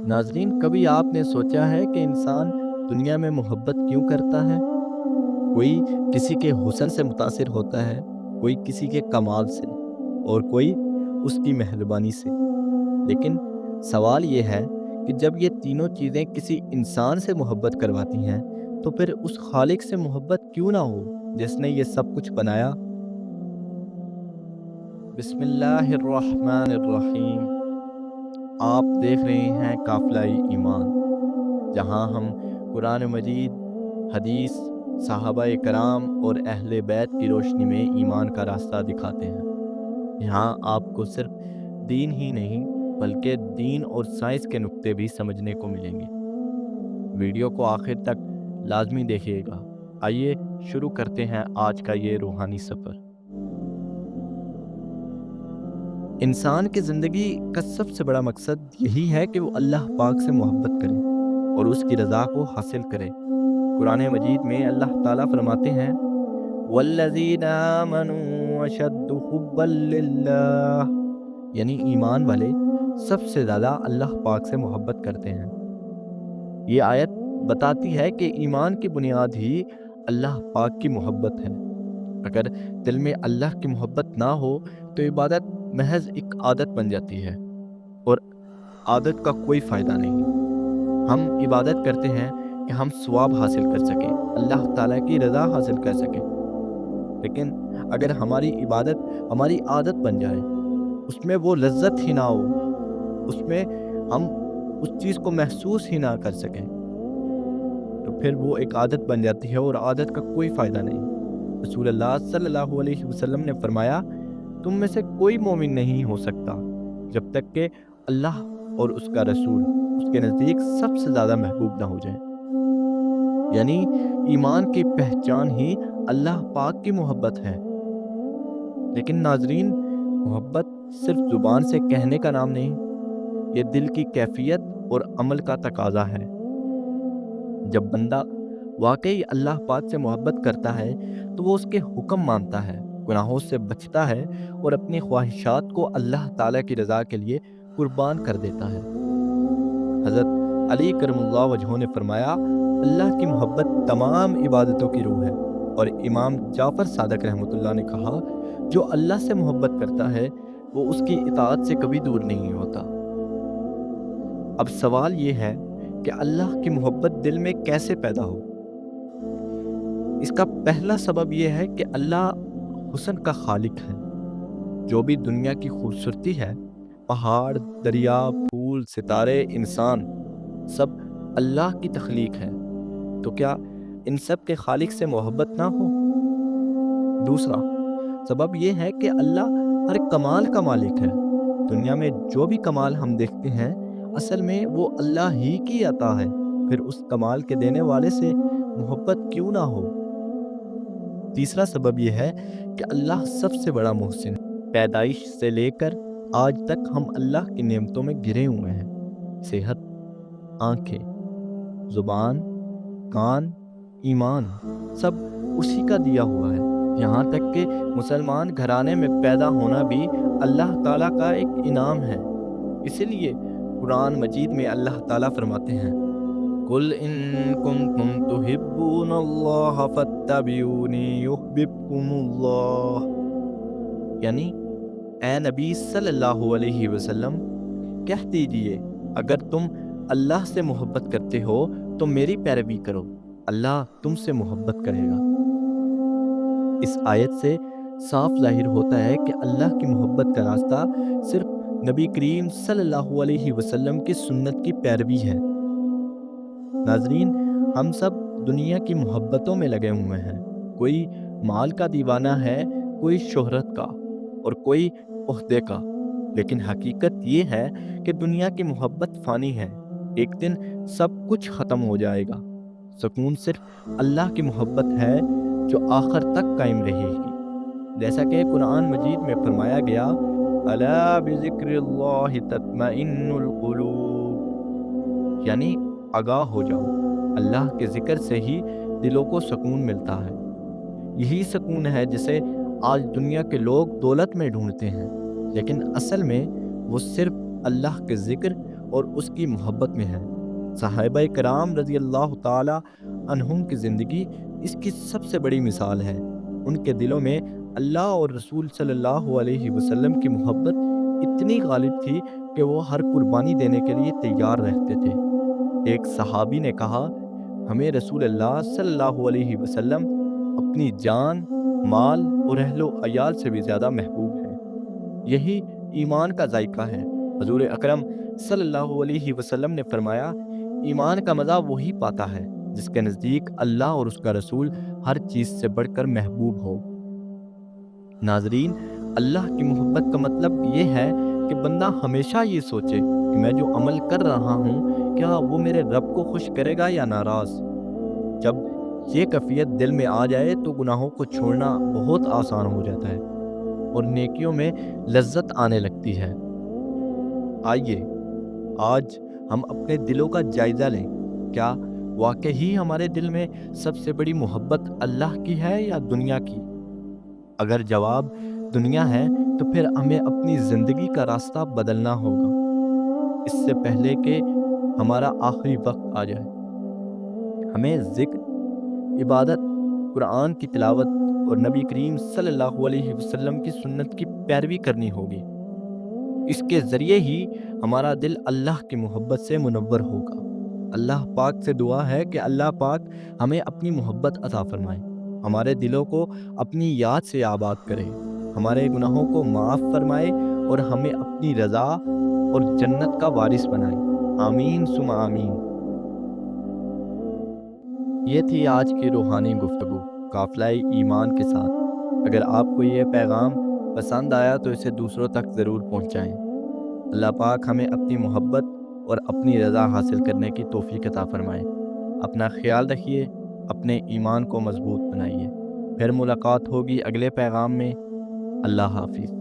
ناظرین، کبھی آپ نے سوچا ہے کہ انسان دنیا میں محبت کیوں کرتا ہے؟ کوئی کسی کے حسن سے متاثر ہوتا ہے، کوئی کسی کے کمال سے، اور کوئی اس کی مہربانی سے۔ لیکن سوال یہ ہے کہ جب یہ تینوں چیزیں کسی انسان سے محبت کرواتی ہیں تو پھر اس خالق سے محبت کیوں نہ ہو جس نے یہ سب کچھ بنایا؟ بسم اللہ الرحمن الرحیم۔ آپ دیکھ رہے ہیں قافلہ ایمان، جہاں ہم قرآن مجید، حدیث، صحابہ کرام اور اہل بیت کی روشنی میں ایمان کا راستہ دکھاتے ہیں۔ یہاں آپ کو صرف دین ہی نہیں بلکہ دین اور سائنس کے نقطے بھی سمجھنے کو ملیں گے۔ ویڈیو کو آخر تک لازمی دیکھیے گا۔ آئیے شروع کرتے ہیں آج کا یہ روحانی سفر۔ انسان کی زندگی کا سب سے بڑا مقصد یہی ہے کہ وہ اللہ پاک سے محبت کرے اور اس کی رضا کو حاصل کرے۔ قرآن مجید میں اللہ تعالیٰ فرماتے ہیں وَالَّذِينَ آمَنُوا أَشَدُّ حُبًّا لِلَّهِ، یعنی ایمان والے سب سے زیادہ اللہ پاک سے محبت کرتے ہیں۔ یہ آیت بتاتی ہے کہ ایمان کی بنیاد ہی اللہ پاک کی محبت ہے۔ اگر دل میں اللہ کی محبت نہ ہو تو عبادت محض ایک عادت بن جاتی ہے، اور عادت کا کوئی فائدہ نہیں۔ ہم عبادت کرتے ہیں کہ ہم ثواب حاصل کر سکیں، اللہ تعالیٰ کی رضا حاصل کر سکیں، لیکن اگر ہماری عبادت ہماری عادت بن جائے، اس میں وہ لذت ہی نہ ہو، اس میں ہم اس چیز کو محسوس ہی نہ کر سکیں، تو پھر وہ ایک عادت بن جاتی ہے اور عادت کا کوئی فائدہ نہیں۔ رسول اللہ صلی اللہ علیہ وسلم نے فرمایا، تم میں سے کوئی مومن نہیں ہو سکتا جب تک کہ اللہ اور اس کا رسول اس کے نزدیک سب سے زیادہ محبوب نہ ہو جائے۔ یعنی ایمان کی پہچان ہی اللہ پاک کی محبت ہے۔ لیکن ناظرین، محبت صرف زبان سے کہنے کا نام نہیں، یہ دل کی کیفیت اور عمل کا تقاضا ہے۔ جب بندہ واقعی اللہ پاک سے محبت کرتا ہے تو وہ اس کے حکم مانتا ہے، گناہوں سے بچتا ہے اور اپنی خواہشات کو اللہ تعالیٰ کی رضا کے لیے قربان کر دیتا ہے۔ حضرت علی کرم اللہ وجہہ نے فرمایا، اللہ کی محبت تمام عبادتوں کی روح ہے، اور امام جعفر صادق رحمۃ اللہ نے کہا، جو اللہ سے محبت کرتا ہے وہ اس کی اطاعت سے کبھی دور نہیں ہوتا۔ اب سوال یہ ہے کہ اللہ کی محبت دل میں کیسے پیدا ہو؟ اس کا پہلا سبب یہ ہے کہ اللہ حسن کا خالق ہے۔ جو بھی دنیا کی خوبصورتی ہے، پہاڑ، دریا، پھول، ستارے، انسان، سب اللہ کی تخلیق ہے۔ تو کیا ان سب کے خالق سے محبت نہ ہو؟ دوسرا سبب یہ ہے کہ اللہ ہر کمال کا مالک ہے۔ دنیا میں جو بھی کمال ہم دیکھتے ہیں، اصل میں وہ اللہ ہی کی عطا ہے، پھر اس کمال کے دینے والے سے محبت کیوں نہ ہو؟ تیسرا سبب یہ ہے کہ اللہ سب سے بڑا محسن ہے۔ پیدائش سے لے کر آج تک ہم اللہ کی نعمتوں میں گھرے ہوئے ہیں۔ صحت، آنکھیں، زبان، کان، ایمان، سب اسی کا دیا ہوا ہے۔ یہاں تک کہ مسلمان گھرانے میں پیدا ہونا بھی اللہ تعالیٰ کا ایک انعام ہے۔ اسی لیے قرآن مجید میں اللہ تعالیٰ فرماتے ہیں، قُلْ إِن كُنتُمْ تُحِبُّونَ اللَّهَ فَاتَّبِعُونِي يُحْبِبْكُمُ اللَّهُ، یعنی اے نبی صلی اللہ علیہ وسلم، کہہ دیجئے اگر تم اللہ سے محبت کرتے ہو تو میری پیروی کرو، اللہ تم سے محبت کرے گا۔ اس آیت سے صاف ظاہر ہوتا ہے کہ اللہ کی محبت کا راستہ صرف نبی کریم صلی اللہ علیہ وسلم کی سنت کی پیروی ہے۔ ناظرین، ہم سب دنیا کی محبتوں میں لگے ہوئے ہیں۔ کوئی مال کا دیوانہ ہے، کوئی شہرت کا، اور کوئی عہدے کا، لیکن حقیقت یہ ہے کہ دنیا کی محبت فانی ہے، ایک دن سب کچھ ختم ہو جائے گا۔ سکون صرف اللہ کی محبت ہے جو آخر تک قائم رہے گی، جیسا کہ قرآن مجید میں فرمایا گیا، الا بذکر اللہ تطمئن القلوب، یعنی آگاہ ہو جاؤ، اللہ کے ذکر سے ہی دلوں کو سکون ملتا ہے۔ یہی سکون ہے جسے آج دنیا کے لوگ دولت میں ڈھونڈتے ہیں، لیکن اصل میں وہ صرف اللہ کے ذکر اور اس کی محبت میں ہے۔ صحابہ کرام رضی اللہ تعالی عنہم کی زندگی اس کی سب سے بڑی مثال ہے۔ ان کے دلوں میں اللہ اور رسول صلی اللہ علیہ وسلم کی محبت اتنی غالب تھی کہ وہ ہر قربانی دینے کے لیے تیار رہتے تھے۔ ایک صحابی نے کہا، ہمیں رسول اللہ صلی اللہ علیہ وسلم اپنی جان، مال اور اہل و عیال سے بھی زیادہ محبوب ہیں۔ یہی ایمان کا ذائقہ ہے۔ حضور اکرم صلی اللہ علیہ وسلم نے فرمایا، ایمان کا مزہ وہی پاتا ہے جس کے نزدیک اللہ اور اس کا رسول ہر چیز سے بڑھ کر محبوب ہو۔ ناظرین، اللہ کی محبت کا مطلب یہ ہے کہ بندہ ہمیشہ یہ سوچے کہ میں جو عمل کر رہا ہوں کیا وہ میرے رب کو خوش کرے گا یا ناراض۔ جب یہ کیفیت دل میں آ جائے تو گناہوں کو چھوڑنا بہت آسان ہو جاتا ہے اور نیکیوں میں لذت آنے لگتی ہے۔ آئیے آج ہم اپنے دلوں کا جائزہ لیں۔ کیا واقعی ہمارے دل میں سب سے بڑی محبت اللہ کی ہے یا دنیا کی؟ اگر جواب دنیا ہے تو پھر ہمیں اپنی زندگی کا راستہ بدلنا ہوگا اس سے پہلے کہ ہمارا آخری وقت آ جائے۔ ہمیں ذکر، عبادت، قرآن کی تلاوت اور نبی کریم صلی اللہ علیہ وسلم کی سنت کی پیروی کرنی ہوگی۔ اس کے ذریعے ہی ہمارا دل اللہ کی محبت سے منور ہوگا۔ اللہ پاک سے دعا ہے کہ اللہ پاک ہمیں اپنی محبت عطا فرمائے، ہمارے دلوں کو اپنی یاد سے آباد کرے، ہمارے گناہوں کو معاف فرمائے اور ہمیں اپنی رضا اور جنت کا وارث بنائے۔ آمین ثم آمین۔ یہ تھی آج کی روحانی گفتگو قافلہ ایمان کے ساتھ۔ اگر آپ کو یہ پیغام پسند آیا تو اسے دوسروں تک ضرور پہنچائیں۔ اللہ پاک ہمیں اپنی محبت اور اپنی رضا حاصل کرنے کی توفیق عطا فرمائے۔ اپنا خیال رکھیے، اپنے ایمان کو مضبوط بنائیے۔ پھر ملاقات ہوگی اگلے پیغام میں۔ اللہ حافظ۔